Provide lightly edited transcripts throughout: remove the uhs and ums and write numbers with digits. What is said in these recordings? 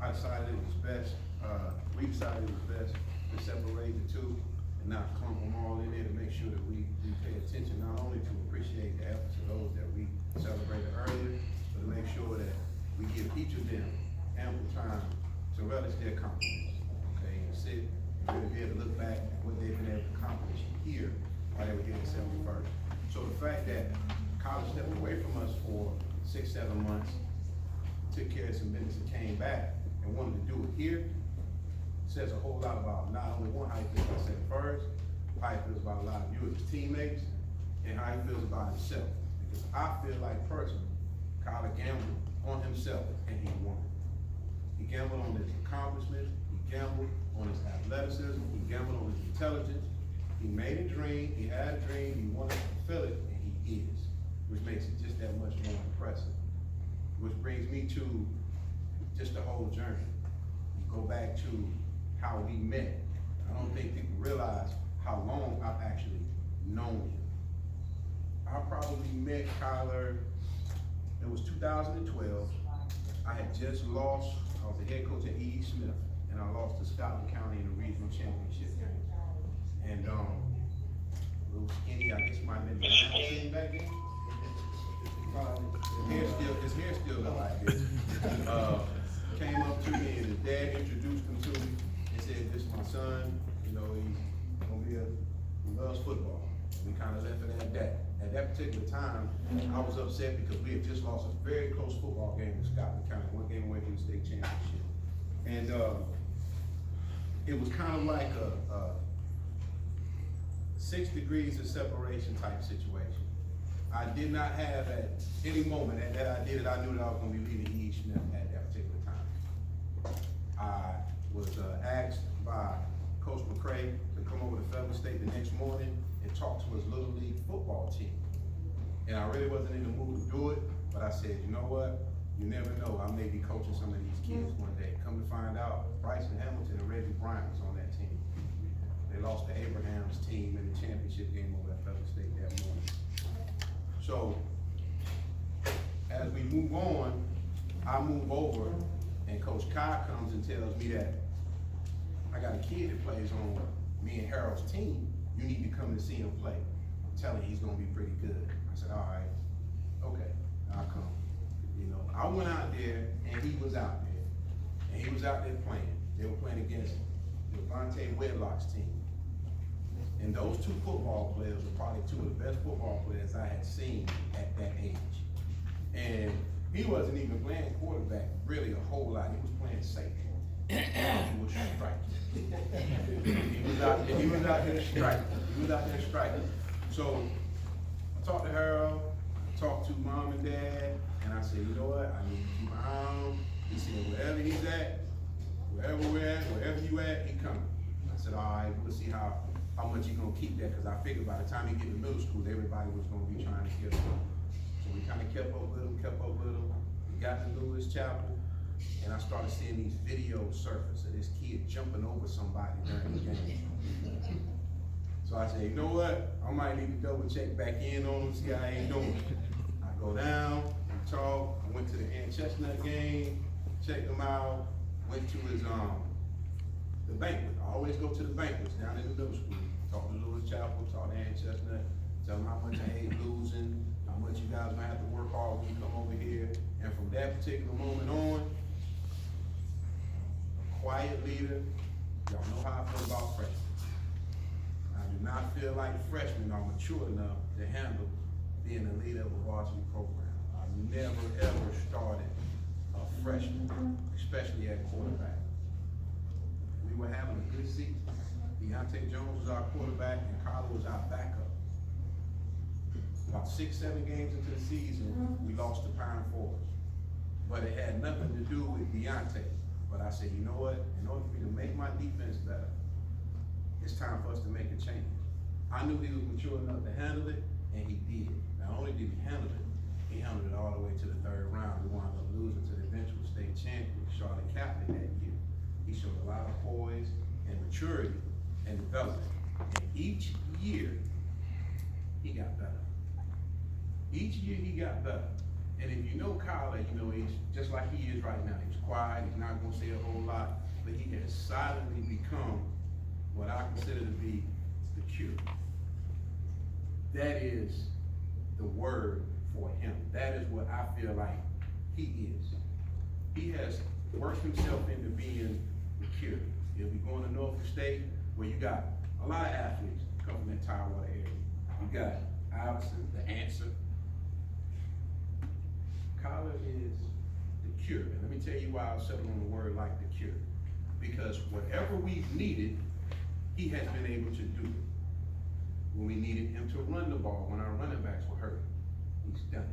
I decided it was best, we decided it was best to separate the two and not clump them all in there, to make sure that we pay attention not only to appreciate the efforts of those that we celebrated earlier, but to make sure that we give each of them ample time to relish their accomplishments, okay, and sit and really be able to look back at what they've been able to accomplish here while they were here in 71st. So the fact that college stepped away from us for 6-7 months, took care of some business and came back and wanted to do it here, says a whole lot about not only one, how he feels about 71st, how he feels about a lot of you as his teammates, and how he feels about himself. Because I feel like personally, Kyler gambled on himself and he won. He gambled on his accomplishments, he gambled on his athleticism, he gambled on his intelligence. He made a dream, he had a dream, he wanted to fulfill it, and he is, which makes it just that much more impressive. Which brings me to just the whole journey. You go back to how we met. I don't think people realize how long I've actually known him. I probably met Kyler, it was 2012. I had just lost, I was the head coach at E.E. Smith, and I lost to Scotland County in the regional championship game. And a little skinny, I guess might have been the back then. His hair still look like this. Came up to me and his dad introduced him to me and said, "This is my son, you know, he's gonna be he loves football." And we kind of left it at that. At that particular time, I was upset because we had just lost a very close football game in Scotland County, one game away from the state championship. And it was kind of like a 6 degrees of separation type situation. I did not have at any moment that I did it, I knew that I was gonna be leaving E.E. Smith at that particular time. I was asked by Coach McCray to come over to Federal State the next morning and talk to his Little League football team. And I really wasn't in the mood to do it, but I said, you know what? You never know, I may be coaching some of these kids one day. Come to find out, Bryson Hamilton and Reggie Bryant was on that team. They lost to Abraham's team in the championship game over at Federal State that morning. So, as we move on, I move over, and Coach Kai comes and tells me that I got a kid that plays on me and Harold's team. You need to come and see him play. I'm telling you, he's gonna be pretty good. I said, all right, okay, I'll come. You know, I went out there, and he was out there, and he was out there playing. They were playing against Devontae Wedlock's team. And those two football players were probably two of the best football players I had seen at that age. And he wasn't even playing quarterback really a whole lot. He was playing safety. He was striking. He was out there striking. He was out there striking. So I talked to Harold, I talked to mom and dad, and I said, you know what, I need to keep my eye on him. He said, wherever he's at, wherever we're at, wherever you at, he coming. I said, all right, we'll see how much you gonna keep that, because I figured by the time he get to middle school, everybody was gonna be trying to get him. So we kind of kept up with him. We got to Lewis Chapel, and I started seeing these videos surface of this kid jumping over somebody during the game. So I said, you know what? I might need to double check back in on him, see how he doing. I go down, we talk. I went to the Ann Chestnut game, checked him out, went to his the banquet. I always go to the banquets down in the middle school. Talk to Lewis Chapel, talk to Ann Chestnut, tell them how much I hate losing, how much you guys might have to work hard when you come over here. And from that particular moment on, a quiet leader. Y'all know how I feel about freshmen. I do not feel like freshmen are mature enough to handle being a leader of a varsity program. I've never ever started a freshman, especially at quarterback. We were having a good season. Deontay Jones was our quarterback and Kyler was our backup. About 6-7 games into the season, we lost to Pine Forest. But it had nothing to do with Deontay. But I said, you know what? In order for me to make my defense better, it's time for us to make a change. I knew he was mature enough to handle it, and he did. Not only did he handle it all the way to the 3rd round. We wound up losing to the eventual state champion, Charlotte Catholic, that year. He showed a lot of poise and maturity and development. And each year, he got better. Each year he got better. And if you know Kyler, you know he's just like he is right now. He's quiet, he's not gonna say a whole lot, but he has silently become what I consider to be the cure. That is the word for him. That is what I feel like he is. He has worked himself into being the cure. He'll be going to Norfolk State, where you got a lot of athletes come from that Tidewater area. You got Iverson, the answer. Kyler is the cure. And let me tell you why I was settling on the word like the cure. Because whatever we've needed, he has been able to do it. When we needed him to run the ball, when our running backs were hurt, he's done it.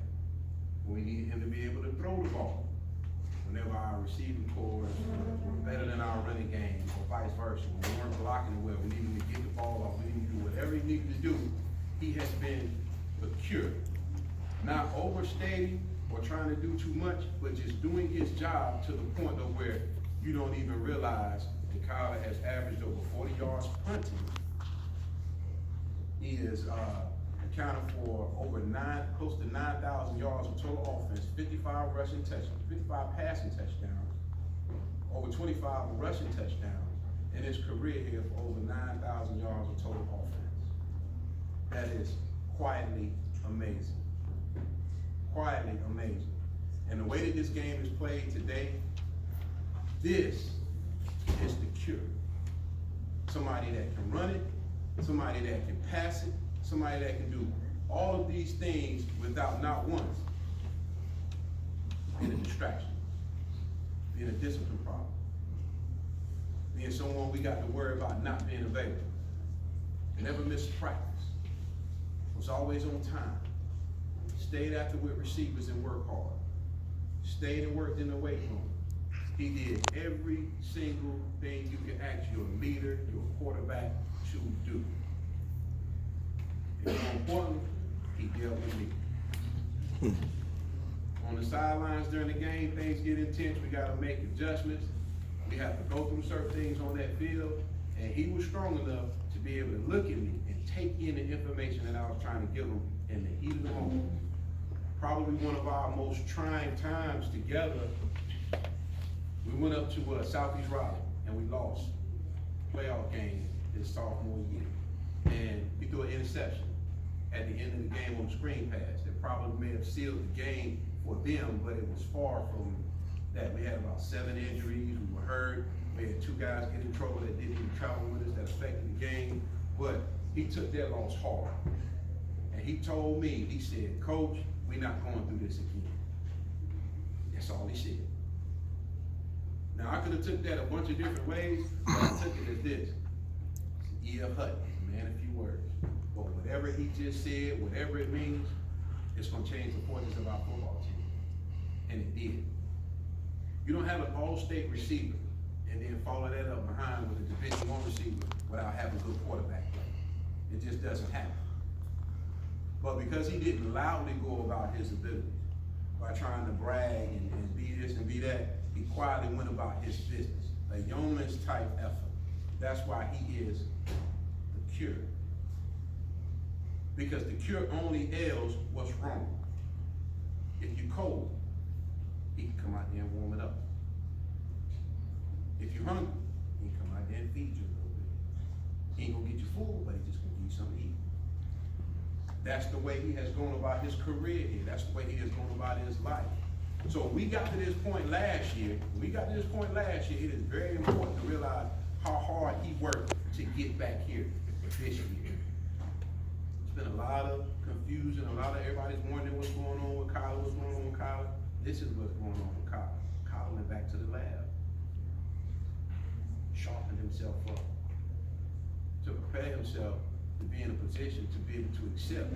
When we needed him to be able to throw the ball, whenever our receiving cores were better than our running game, or vice versa, when we weren't blocking it well, we needed to get the ball off, we needed to do whatever he needed to do, he has been the cure. Not overstating or trying to do too much, but just doing his job to the point of where you don't even realize that Kyler has averaged over 40 yards punting. He is accounted for over close to 9,000 yards of total offense, 55 rushing touchdowns, 55 passing touchdowns, over 25 rushing touchdowns in his career here for over 9,000 yards of total offense. That is quietly amazing. Quietly amazing. And the way that this game is played today, this is the cure. Somebody that can run it, somebody that can pass it, somebody that can do all of these things without not once being a distraction, being a discipline problem, being someone we got to worry about not being available. Never missed practice, was always on time, stayed after with receivers and worked hard, stayed and worked in the weight room. He did every single thing you can ask your leader, your quarterback to do. And more importantly, he dealt with me. On the sidelines during the game, things get intense. We got to make adjustments. We have to go through certain things on that field. And he was strong enough to be able to look at me and take in the information that I was trying to give him in the heat of the moment. Probably one of our most trying times together. We went up to Southeast Raleigh and we lost playoff game his sophomore year. And we threw an interception at the end of the game on the screen pass that probably may have sealed the game for them, but it was far from that. We had about 7 injuries, we were hurt, we had 2 guys get in trouble that didn't even travel with us that affected the game, but he took that loss hard. And he told me, he said, "Coach, we're not going through this again." That's all he said. Now I could have took that a bunch of different ways, but I took it as this. E.F. Hutton, man, a few words. But whatever he just said, whatever it means, it's gonna change the fortunes of our football team. And it did. You don't have an all-state receiver and then follow that up behind with a Division I receiver without having good quarterback play. It just doesn't happen. But because he didn't loudly go about his abilities by trying to brag and be this and be that, he quietly went about his business. A yeoman's type effort. That's why he is the cure. Because the cure only ails what's wrong. If you're cold, he can come out there and warm it up. If you're hungry, he can come out there and feed you a little bit. He ain't gonna get you full, but he's just gonna give you something to eat. That's the way he has gone about his career here. That's the way he has gone about his life. So when we got to this point last year, it is very important to realize how hard he worked to get back here this year. It's been a lot of confusion, everybody's wondering what's going on with Kyler, This is what's going on with Kyler. Kyler went back to the lab, sharpened himself up to prepare himself to be in a position to be able to accept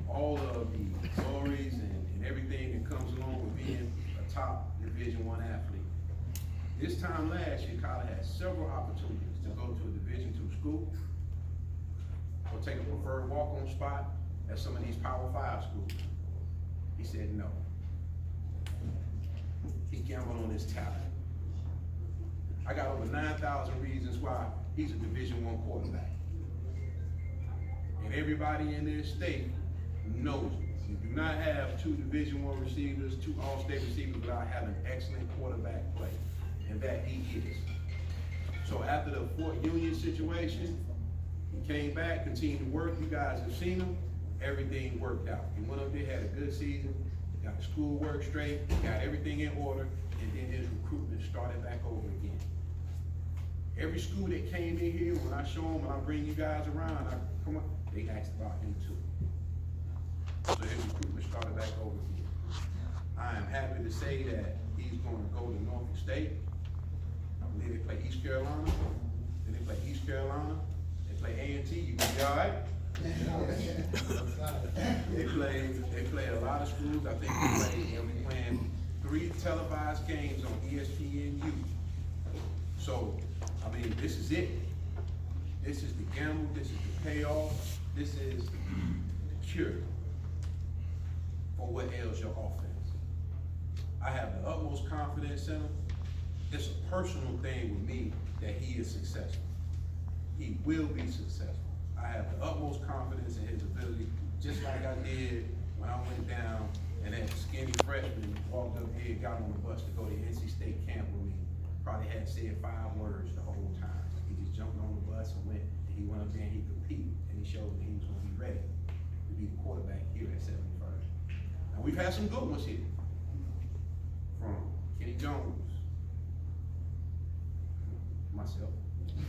all of the glories and everything that comes along with being a top Division I athlete. This time last year, Kyler had several opportunities to go to a Division II school or take a preferred walk-on spot at some of these Power 5 schools. He said no. He gambled on his talent. I got over 9,000 reasons why he's a Division I quarterback. And everybody in this state knows it. You do not have two Division I receivers, two All-State receivers without having excellent quarterback play, and that he is. So after the Fort Union situation, he came back, continued to work. You guys have seen him. Everything worked out. He went up there, had a good season, got the schoolwork straight, got everything in order, and then his recruitment started back over again. Every school that came in here, when I show them, when I bring you guys around, they asked about him too. So his recruitment started back over again. I am happy to say that he's going to go to Norfolk State. I believe they play East Carolina. Then they play East Carolina. They play A&T. You gonna be all right? They play a lot of schools. I think they'll be playing 3 televised games on ESPNU. So, I mean, this is it. This is the gamble. This is the payoff. This is the cure for what ails your offense. I have the utmost confidence in him. It's a personal thing with me that he is successful. He will be successful. I have the utmost confidence in his ability, just like I did when I went down and that skinny freshman walked up here, got on the bus to go to NC State camp with me. Probably hadn't said 5 words the whole time. He just jumped on the bus and went, and he went up there and he competed, and he showed that he was gonna be ready to be the quarterback here at 71st. Now we've had some good ones here. From Kenny Jones, myself.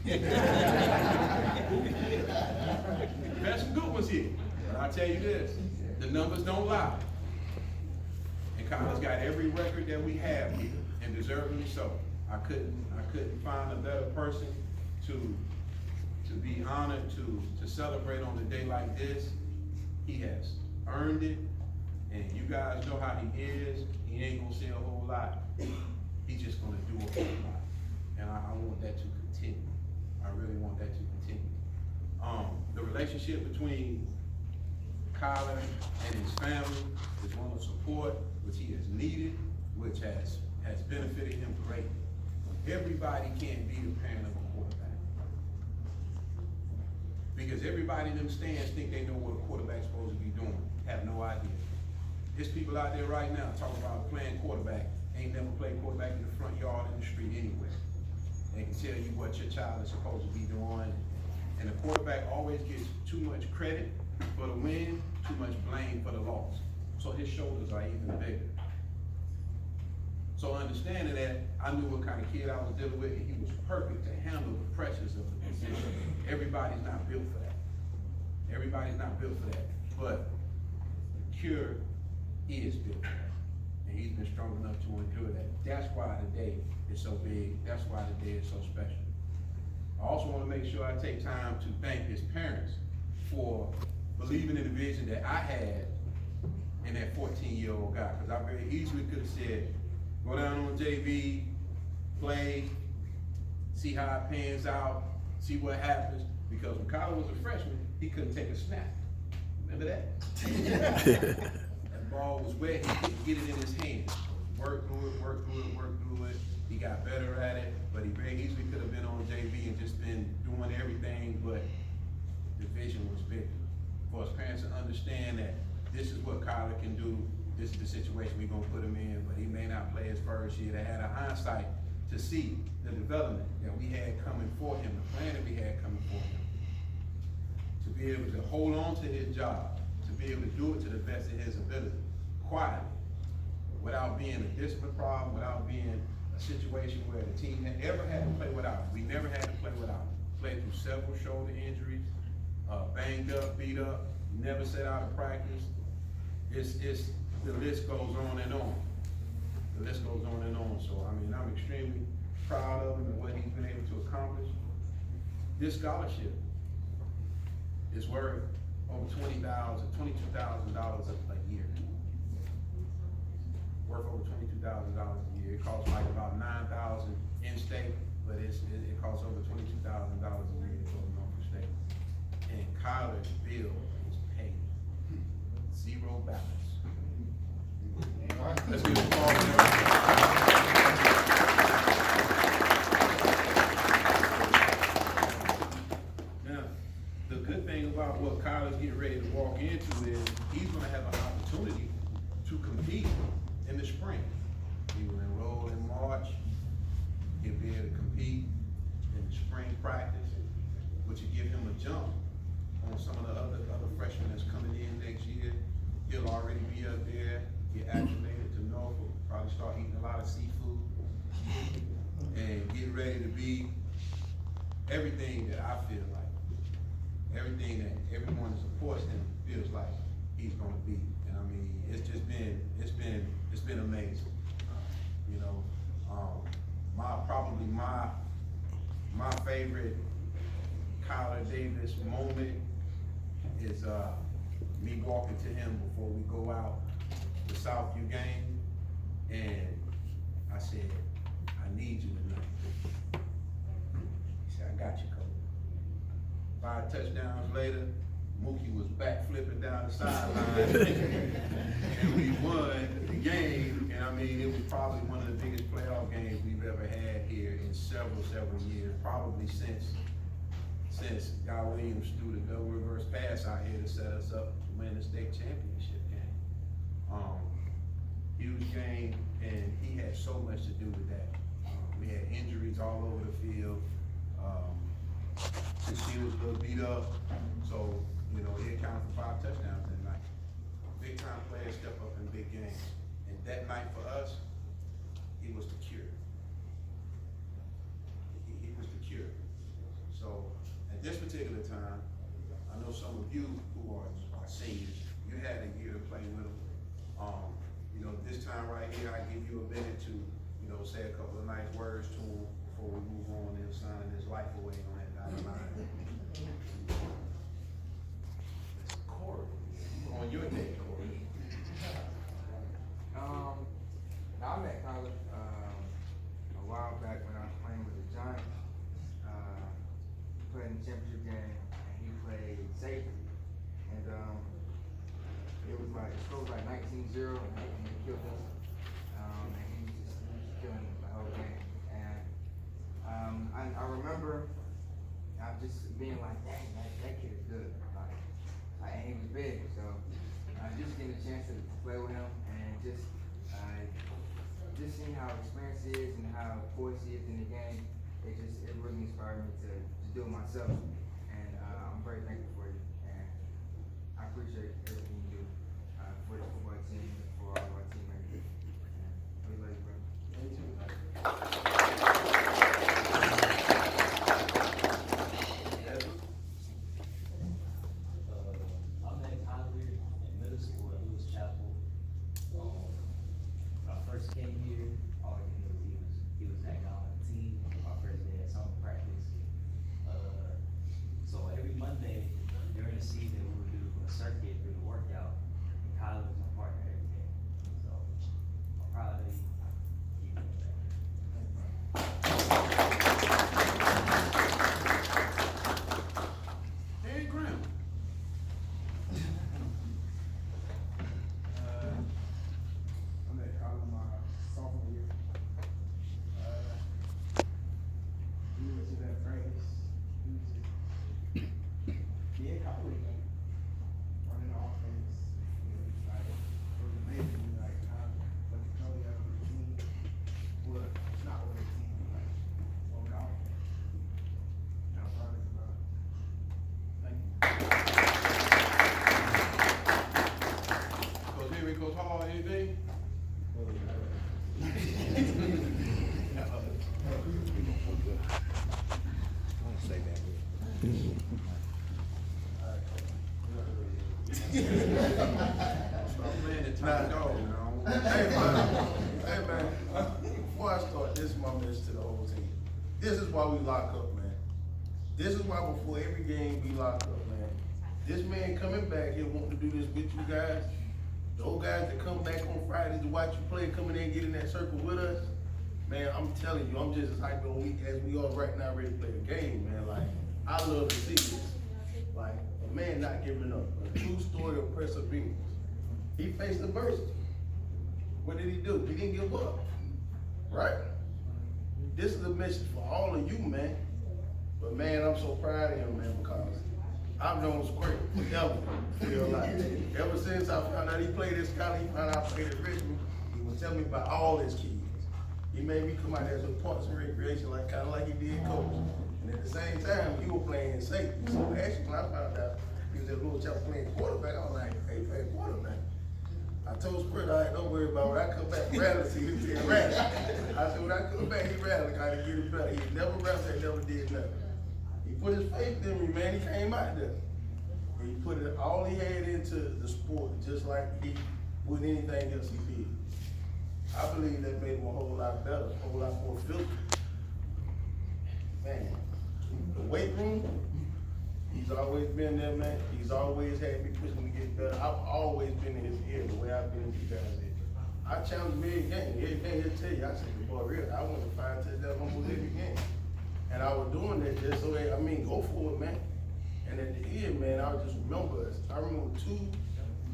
We've had some good ones here, but I'll tell you this, the numbers don't lie. And Kyler's got every record that we have here, and deservedly so. I couldn't find a better person to be honored, to celebrate on a day like this. He has earned it, and you guys know how he is. He ain't gonna say a whole lot. He's just gonna do a whole lot. And I want that to continue. I really want that to continue. The relationship between Kyler and his family is one of support, which he has needed, which has benefited him greatly. Everybody can't be the parent of a quarterback. Because everybody in them stands think they know what a quarterback's supposed to be doing, have no idea. There's people out there right now talking about playing quarterback, ain't never played quarterback in the front yard in the street anywhere. They can tell you what your child is supposed to be doing. And the quarterback always gets too much credit for the win, too much blame for the loss. So his shoulders are even bigger. So understanding that, I knew what kind of kid I was dealing with, and he was perfect to handle the pressures of the position. Everybody's not built for that. Everybody's not built for that. But Cure is built for that. And he's been strong enough to endure that. That's why today is so big. That's why today is so special. I also want to make sure I take time to thank his parents for believing in the vision that I had in that 14-year-old guy. Because I very easily could have said, go down on JV, play, see how it pans out, see what happens. Because when Kyler was a freshman, he couldn't take a snap. Remember that? That ball was wet, he couldn't get it in his hand. Work through it. He got better at it, but he very easily could have been on JV and just been doing everything, but the vision was bigger. For his parents to understand that this is what Kyler can do, this is the situation we're gonna put him in, but he may not play his first year. They had a hindsight to see the development that we had coming for him, the plan that we had coming for him. To be able to hold on to his job, to be able to do it to the best of his ability, quietly, without being a discipline problem, without being a situation where the team ever had to play without him. We never had to play without him. Played through several shoulder injuries, banged up, beat up, never set out of practice. The list goes on and on. The list goes on and on. So, I mean, I'm extremely proud of him and what he's been able to accomplish. This scholarship is worth over $22,000 a year. Worth over $22,000 a year. It costs like about $9,000 in state, but it costs over $22,000 a year to go to Norfolk State. And Kyler's bill is paid. Zero balance. Let's give it a call. Now, the good thing about what Kyler's getting ready to walk into is he's going to have an opportunity he'll be able to compete in the spring practice, which will give him a jump on some of the other freshmen that's coming in next year. He'll already be up there, get acclimated to Norfolk, probably start eating a lot of seafood, and get ready to be everything that I feel like, everything that everyone that supports him feels like he's gonna be. And I mean, it's been amazing. You know, probably my favorite Kyler Davis moment is me walking to him before we go out the Southview game, and I said, "I need you tonight." He said, "I got you, coach." 5 touchdowns later, Mookie was back flipping down the sideline, and we won the game. And I mean, it was probably one of the biggest playoff games we've ever had here in several years, probably since Guy Williams threw the double reverse pass out here to set us up to win the state championship game. Huge game, and he had so much to do with that. We had injuries all over the field. Since he was a little beat up, so you know he accounted for 5 touchdowns that night. Big time players step up in big games, and that night for us, he was the cure. He was the cure. So at this particular time, I know some of you who are seniors, you had a year to play with him. You know, this time right here, I give you a minute to, you know, say a couple of nice words to him before we move on and signing his life away on that dotted line. Corey, on your day, Corey. I met Kyler a while back when I was playing with the Giants. Played in the championship game, and he played safety. And it was like, the score was like 19-0, and he killed us. And he was just killing the whole game. And I remember just being like, dang, that kid is good. And he was big, so just getting a chance to play with him and just seeing how experienced he is and how poised he is in the game, it really inspired me to do it myself. And I'm very thankful for you, and I appreciate everything you do for the football team and for all of our teammates. And we love you, brother. Me too. I met Kyler in middle school at Lewis Chapel. When I first came here, all I knew was he was that guy on the team. My first day at summer practice. So every Monday during the season, we would do a circuit through the workout. And Kyler was my partner every day. So I'm proud of you. Keep doing that. Hey, Graham. I met Kyler my sophomore year. We went to that practice. He was just being Kyler, running the offense. Like, it was amazing, like how what the coach had on the team. Well, not with the team, like on the offense. And I'm proud of him, bro. Thank you. Coach Henry, Coach Hall, anything? Stop playing the top dog, you know? Hey man, before I start, this is my message to the whole team. This is why we lock up, man. This is why before every game we lock up, man. This man coming back here wanting to do this with you guys. Those guys that come back on Fridays to watch you play, coming in and get in that circle with us. Man, I'm telling you, I'm just as hyped on week as we are right now ready to play the game, man. Like, I love to see this. Like, a man not giving up. A true story of perseverance. He faced adversity. What did he do? He didn't give up. Right? This is a message for all of you, man. But man, I'm so proud of him, man, because I've known Squirt forever, real life. Ever since I found out he played this college, he found out I played at Richmond, he was telling me about all his kids. He made me come out there as a parts and recreation, like kinda like he did coach. And at the same time, he was playing safety. So actually, when I found out he was at Little Chapel playing quarterback, I was like, hey, playing quarterback. I told Squirt, all right, don't worry about it. When I come back from rally, see him being rally. I said, when I come back, he rally, I gotta get it better. He never rallied, never did nothing. He put his faith in me, man. He came out there. And he put it all he had into the sport, just like he would anything else he did. I believe that made him a whole lot better, a whole lot more filthy. Man, the weight room, he's always been there, man. He's always had me pushing him to get better. I've always been in his ear the way I've been in you guys' ear. I challenge me every game. Every game he'll tell you, I said, boy, real, I went to 5 touchdowns almost every game. And I was doing that just so, go for it, man. And at the end, man, I just remember us. I remember 2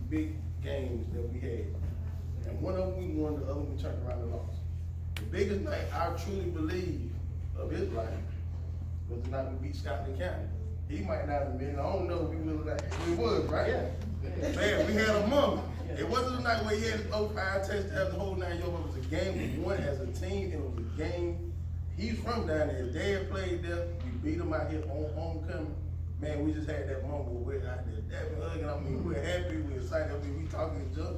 big games that we had. And one of them we won, the other one we turned around and lost. The biggest night I truly believe of his life was the night we beat Scotland County. He might not have been, I don't know if he was like, we was, right? Yeah. Man, we had a moment. It wasn't a night where he had to throw 5 touchdowns the whole 9 yards. It was a game we won as a team, and it was a game. He's from down there. His dad played there. We beat him out here on homecoming. Man, we just had that moment where we're out there dapping, hugging. I mean, we're happy, we're excited. I mean, we talking each other.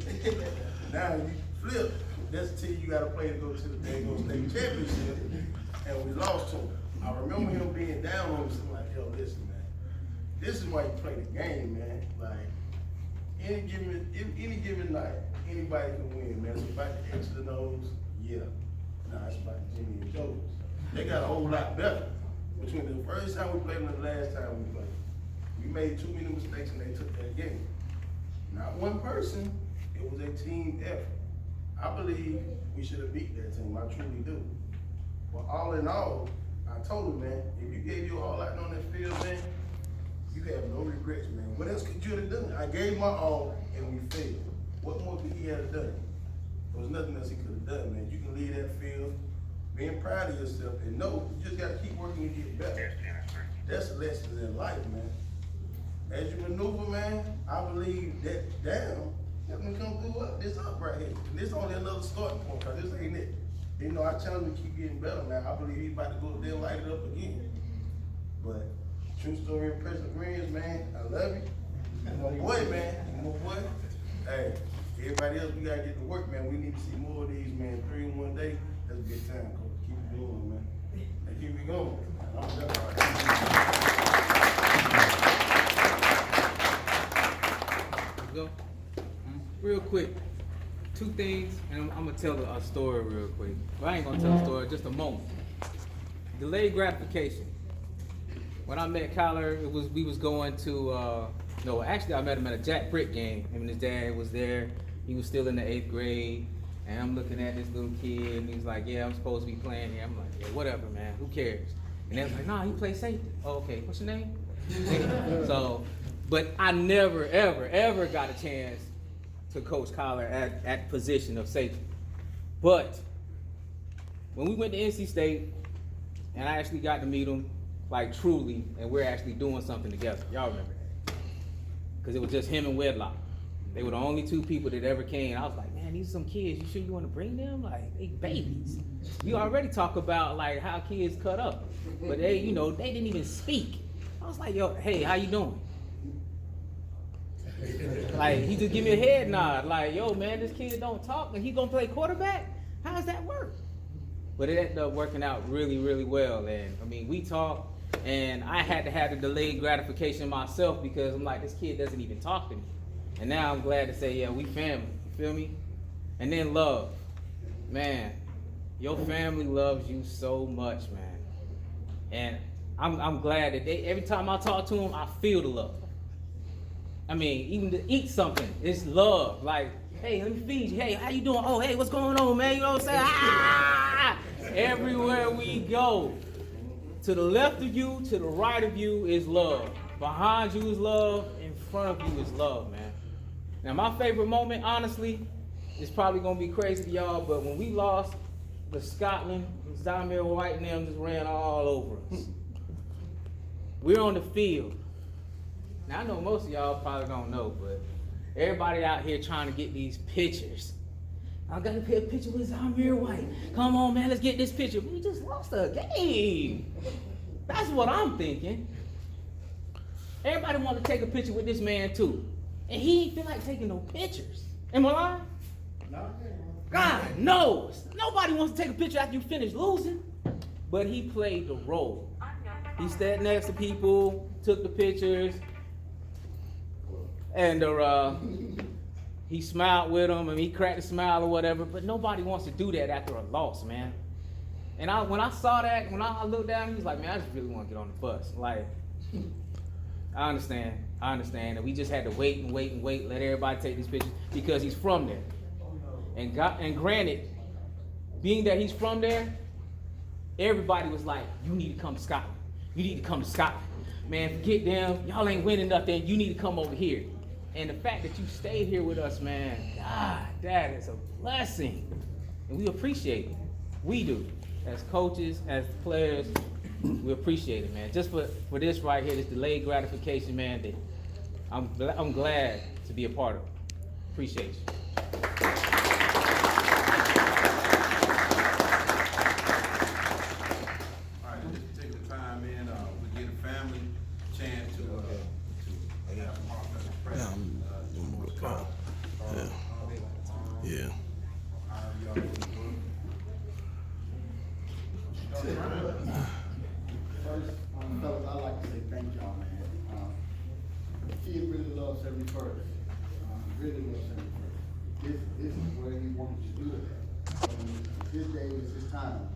Now you flip. That's the team you got to play to go to the Dago State Championship, and we lost to him. I remember him being down on us. I'm like, yo, listen, man. This is why you play the game, man. Like any given night, anybody can win, man. It's about the X and O's, yeah. Nah, it's about Jimmy and Joe's. They got a whole lot better. Between the first time we played and the last time we played. We made too many mistakes and they took that game. Not one person, it was a team effort. I believe we should have beat that team, I truly do. But all in all, I told him, man, if you gave your all out on that field, man, you have no regrets, man. What else could you have done? I gave my all and we failed. What more could he have done? There was nothing else he could have done, man. You can leave that field being proud of yourself and know you just gotta keep working to get better. That's the lessons in life, man. As you maneuver, man, I believe that down, you're gonna come through up, this up right here. And this only another starting point, cause this ain't it. You know, I challenge him to keep getting better, man. I believe he's about to go up there and light it up again. But true story of perseverance, man. I love you. My boy, man. My boy. Hey, everybody else, we gotta get to work, man. We need to see more of these, man. 3 in 1 day. That's a good time, coach. Keep it going, man. And keep it going. Go. Real quick, 2 things, and I'm gonna tell a story real quick. Well, I ain't gonna tell a story, just a moment. Delayed gratification. When I met Kyler, we was going to no, actually I met him at a Jack Brick game. Him and his dad was there. He was still in the 8th grade, and I'm looking at this little kid, and he's like, "Yeah, I'm supposed to be playing here." I'm like, "Yeah, whatever, man. Who cares?" And they was like, "Nah, he plays safety." Oh, okay. What's your name? So, but I never, ever got a chance to coach Kyler at position of safety. But when we went to NC State, and I actually got to meet him, like truly, and we're actually doing something together. Y'all remember that? Because it was just him and Wedlock. They were the only 2 people that ever came. I was like, man, these are some kids. You sure you want to bring them? Like, they babies. You already talk about like how kids cut up, but they, you know, they didn't even speak. I was like, yo, hey, how you doing? Like, he just give me a head nod, like, yo, man, this kid don't talk, and he gonna play quarterback? How does that work? But it ended up working out really, really well, and I mean, we talked, and I had to have the delayed gratification myself because I'm like, this kid doesn't even talk to me. And now I'm glad to say, yeah, we family, you feel me? And then love. Man, your family loves you so much, man. And I'm glad that every time I talk to them, I feel the love. I mean, even to eat something, it's love. Like, hey, let me feed you. Hey, how you doing? Oh, hey, what's going on, man? You know what I'm saying? Ah! Everywhere we go, to the left of you, to the right of you is love. Behind you is love. In front of you is love, man. Now, my favorite moment, honestly, is probably going to be crazy to y'all, but when we lost to Scotland, Zamir White and them just ran all over us. We're on the field. Now, I know most of y'all probably don't know, but everybody out here trying to get these pictures. I got to take a picture with Zamir White. Come on, man, let's get this picture. We just lost a game. That's what I'm thinking. Everybody want to take a picture with this man too. And he ain't feel like taking no pictures. Am I lying? God knows. Nobody wants to take a picture after you finish losing. But he played the role. He stood next to people, took the pictures, and he smiled with them, and he cracked a smile or whatever. But nobody wants to do that after a loss, man. And when I saw that, when I looked down, he was like, man, I just really want to get on the bus. Like, I understand, and we just had to wait, let everybody take these pictures because he's from there. And granted, being that he's from there, everybody was like, you need to come to Scotland. You need to come to Scotland. Man, forget them. Y'all ain't winning nothing. You need to come over here. And the fact that you stayed here with us, man, God, that is a blessing. And we appreciate it. We do. As coaches, as players, we appreciate it, man. Just for this right here, this delayed gratification, man, that I'm glad to be a part of. Appreciate you. All right, just take the time in, we give the family a chance to have a heartfelt present. Yeah. First, fellas, I'd like to say thank y'all, man. The kid really loves 71st. Really loves 71st. This is where he wanted to do it. His day is his time.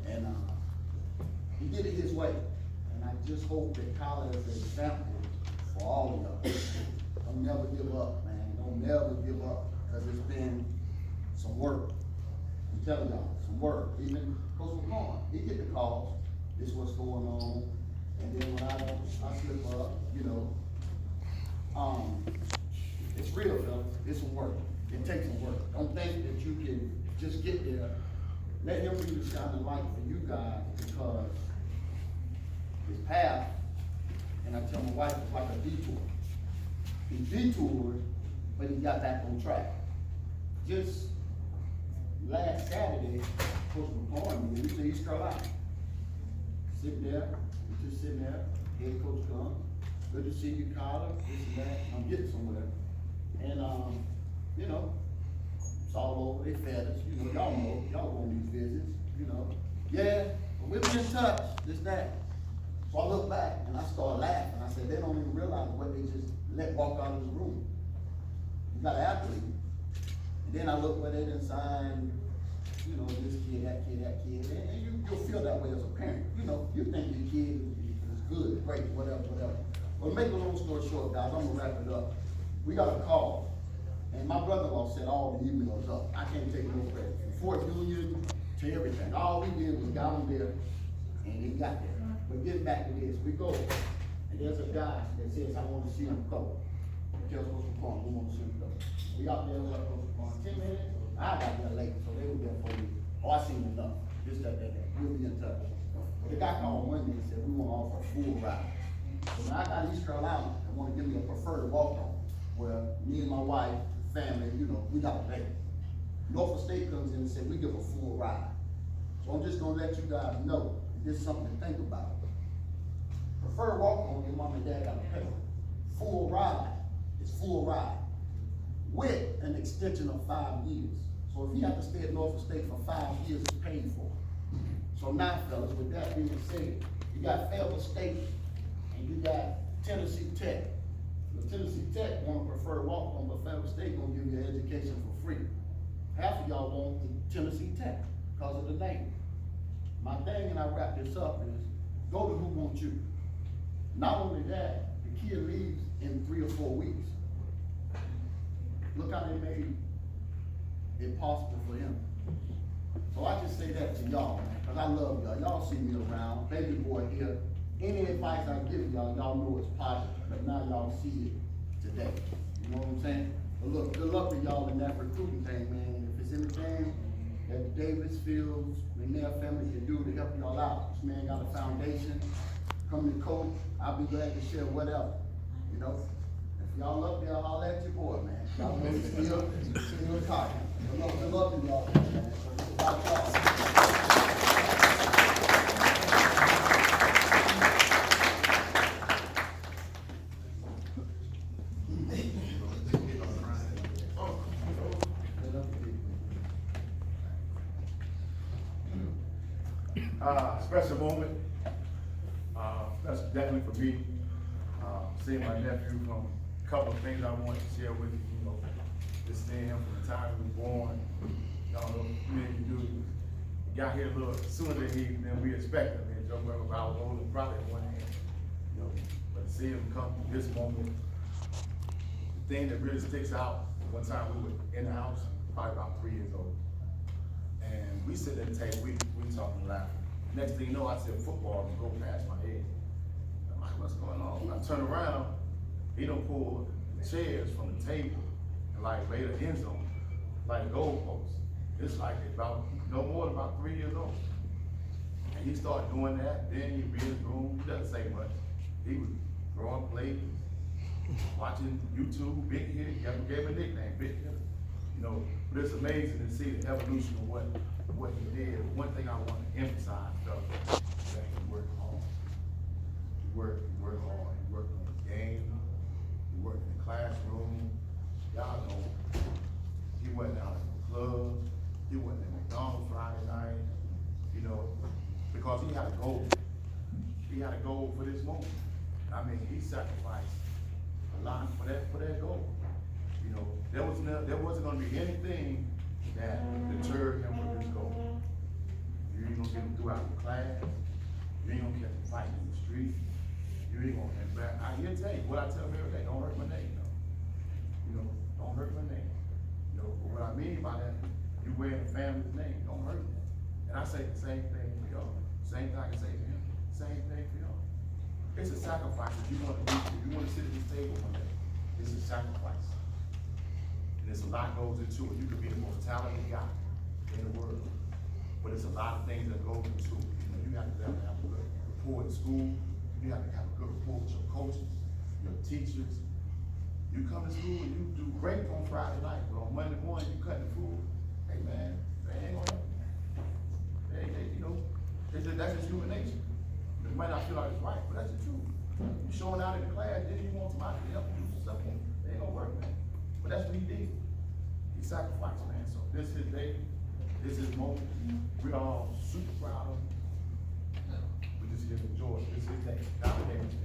And he did it his way. And I just hope that Kyler is an example for all of y'all. Don't never give up, man. Don't never give up. Because it's been some work. I'm telling y'all, some work. Even Coach McCoy, he get the calls. This what's going on. And then when I slip up, you know, it's real, fellas. It's some work. It takes some work. Don't think that you can just get there. Let him be the shining light for you guys because his path, and I tell my wife, it's like a detour. He detoured, but he got back on track. Just last Saturday, Coach McCoy, we see East Carolina. Sitting there, we just sitting there, head coach comes. Good to see you, Kyler, this and that, I'm getting somewhere. And, you know, it's all over, they fed us, you know, y'all go on these visits, you know. Yeah, but we've been in touch, this, that. So I look back and I start laughing. I said, they don't even realize what they just let walk out of the room. You got an athlete. And then I look where they done signed, you know, this kid, that kid, and you'll feel that way as a parent. You know, you think your kid is good, great, whatever. But make a long story short, guys, I'm gonna wrap it up. We got a call, and my brother-in-law set all the emails up. I can't take no credit. From Fort Union to everything. All we did was got him there, and he got there. But getting back to this, we go, and there's a guy that says, I want to see him go. Tells Coach McCoy, we want to see him go. We out there, like, Coach McCoy, 10 minutes. I got there late, so they were there for me. Oh, I seen enough. This, that. We'll be in touch. But the guy called Monday and said, we want to offer a full ride. So now I got East Carolina, they want to give me a preferred walk-on, where me and my wife, family, you know, we got a baby. Norfolk State comes in and said, we give a full ride. So I'm just gonna let you guys know, this is something to think about. Preferred walk-on, your mom and dad got to pay. Full ride is full ride with an extension of 5 years. So if you have to stay at Norfolk State for 5 years, it's paid for. So now, fellas, with that being said, you got Fayetteville State and you got Tennessee Tech. The Tennessee Tech want to prefer walk-on, but Fayetteville State gonna give you an education for free. Half of y'all want the Tennessee Tech because of the name. My thing, and I wrap this up, is go to Who Wants You. Not only that, the kid leaves in 3 or 4 weeks. Look how they made it possible for him. So I just say that to y'all, man, because I love y'all. Y'all see me around, baby boy here. Any advice I give y'all, y'all know it's positive, but now y'all see it today. You know what I'm saying? But look, good luck to y'all in that recruiting thing, man. If it's anything that Davis Fields and their family can do to help y'all out, this man got a foundation. Come to coach, I'll be glad to share whatever, you know? And y'all up there, holler at your boy, man. Y'all know he's still talking. Good luck to y'all, man. Watch out. Special moment, that's definitely for me, seeing my nephew from a couple of things I want to share with you, just seeing him from the time he was born, y'all know, you got here a little sooner than we expected, I mean, Joe Burrow, I was older, probably at one hand, but to see him come to this moment, the thing that really sticks out, one time we were in the house, probably about 3 years old, and we sit at the table, we talking, laughing. Next thing you know, I see a football go past my head. I'm like, what's going on? I turn around, he done pulled chairs from the table and like laid an end zone, like a goalpost. It's like about no more than about 3 years old. And he started doing that, then he be in his room, he doesn't say much. He was throwing plays, watching YouTube, Big Hit, gave him a nickname, Big Hit. But it's amazing to see the evolution of what he did. One thing I want to emphasize, though, is that he worked hard. He worked hard. He worked on his game. He worked in the classroom. Y'all know, he went out in the club. He went to McDonald's Friday night, because he had a goal. He had a goal for this moment. I mean, he sacrificed a lot for that goal. There wasn't gonna be anything that deterred him from his goal. You ain't gonna get him throughout the class. You ain't gonna catch him fighting in the street. You ain't gonna embarrass. He'll tell you what I tell him every day, don't hurt my name, don't hurt my name. But what I mean by that, you wearing the family's name, don't hurt them. And I say the same thing for y'all. Same thing I can say to him, same thing for y'all. It's a sacrifice if you wanna sit at this table one day. It's a sacrifice. And there's a lot goes into it. You could be the most talented guy in the world, but there's a lot of things that go into it. You have to have a good rapport at school. You have to have a good rapport with your coaches, your teachers. You come to school and you do great on Friday night, but on Monday morning you cut the food. Hey man, they ain't gonna. That's just human nature. It might not feel like it's right, but that's the truth. You showing out in the class, then you want somebody to help you do some stuff, and they ain't gonna work, man. But that's what he did. He sacrificed, man. So this is his day. This is his moment. We're all super proud of him. We just here to enjoy it. This is his day. God gave him today.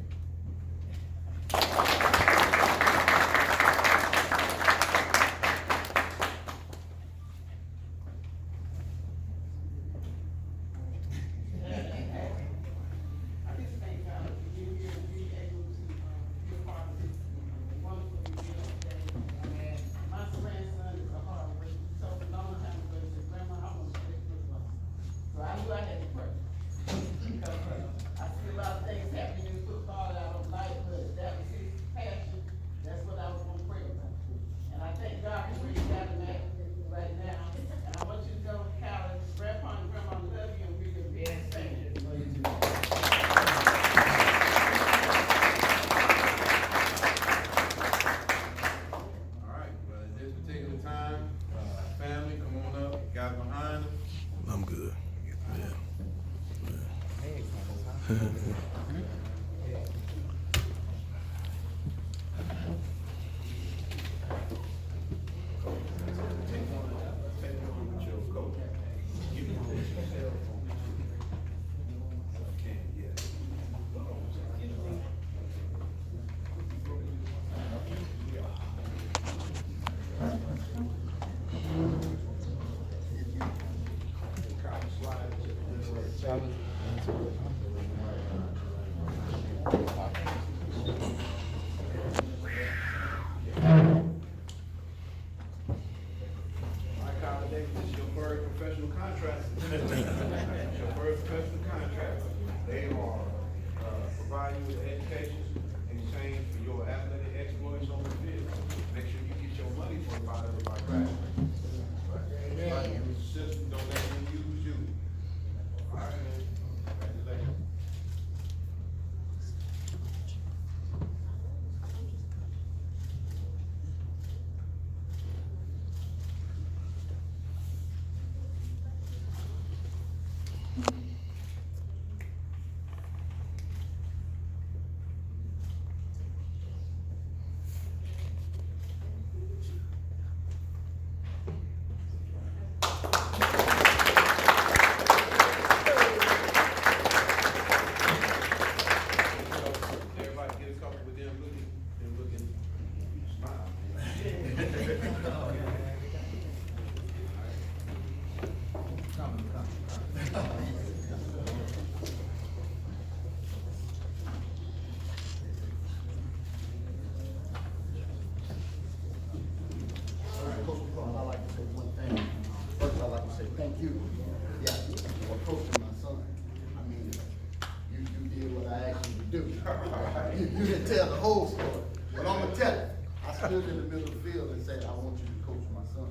You didn't tell the whole story, but I'm gonna tell it. I stood in the middle of the field and said, I want you to coach my son.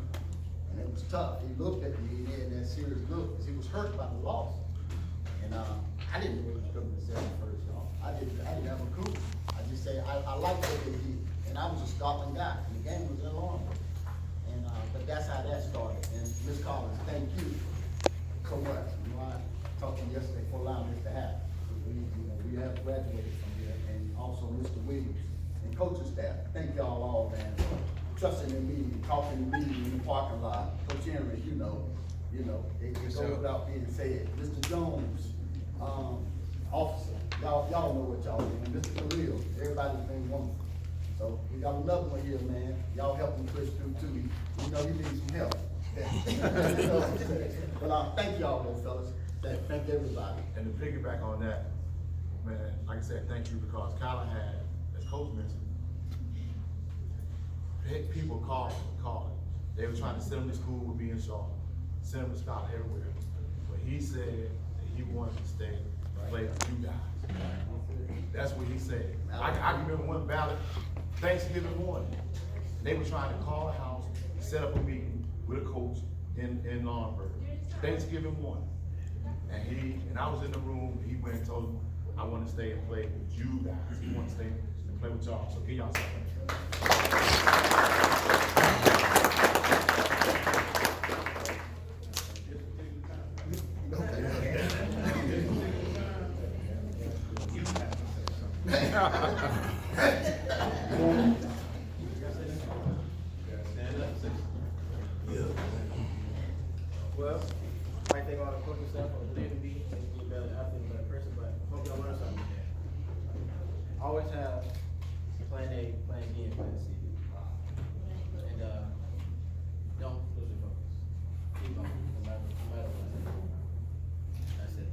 And it was tough. He looked at me, he had that serious look, because he was hurt by the loss. And, I didn't know he was coming to 71st, y'all. I didn't have a clue. I just say, I like what they did. And I was a Scotland guy, and the game was in Lawrence. And, but that's how that started. And Ms. Collins, thank you so much. You know, I talked to you yesterday for allowing this to happen. We have graduated from here, and also Mr. Williams and coaching staff. Thank y'all all, man, for trusting in me, talking to me in the parking lot. Coach Henry, you know, it goes without being said. Mr. Jones, officer, y'all know what y'all doing. Mr. Khalil, everybody's been wonderful. So we got another one here, man. Y'all help him push through too. You know he needs some help. But thank y'all, though, fellas. Thank everybody. And to piggyback on that, man, like I said, thank you, because Callahan, as Coach mentioned, people calling. They were trying to send him to school with me in Charlotte, send him to Scott everywhere. But he said that he wanted to stay and play with you guys. That's what he said. I remember one ballot, Thanksgiving morning, they were trying to call a house, set up a meeting with a coach in Laurinburg, Thanksgiving morning. And I was in the room, he went and told him, I want to stay and play with you guys. He want to stay and play with y'all. So give y'all something. Well, I think all the coaching staff are believe in me and be a better athlete, a better person, but I hope y'all learn something. Always have plan A, plan B, and plan C. And, don't lose your focus. Keep going, no matter what. That's it.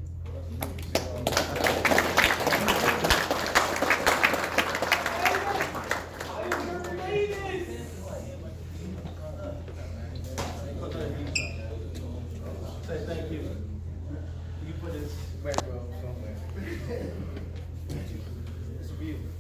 Say thank you. You put this background somewhere. It's beautiful.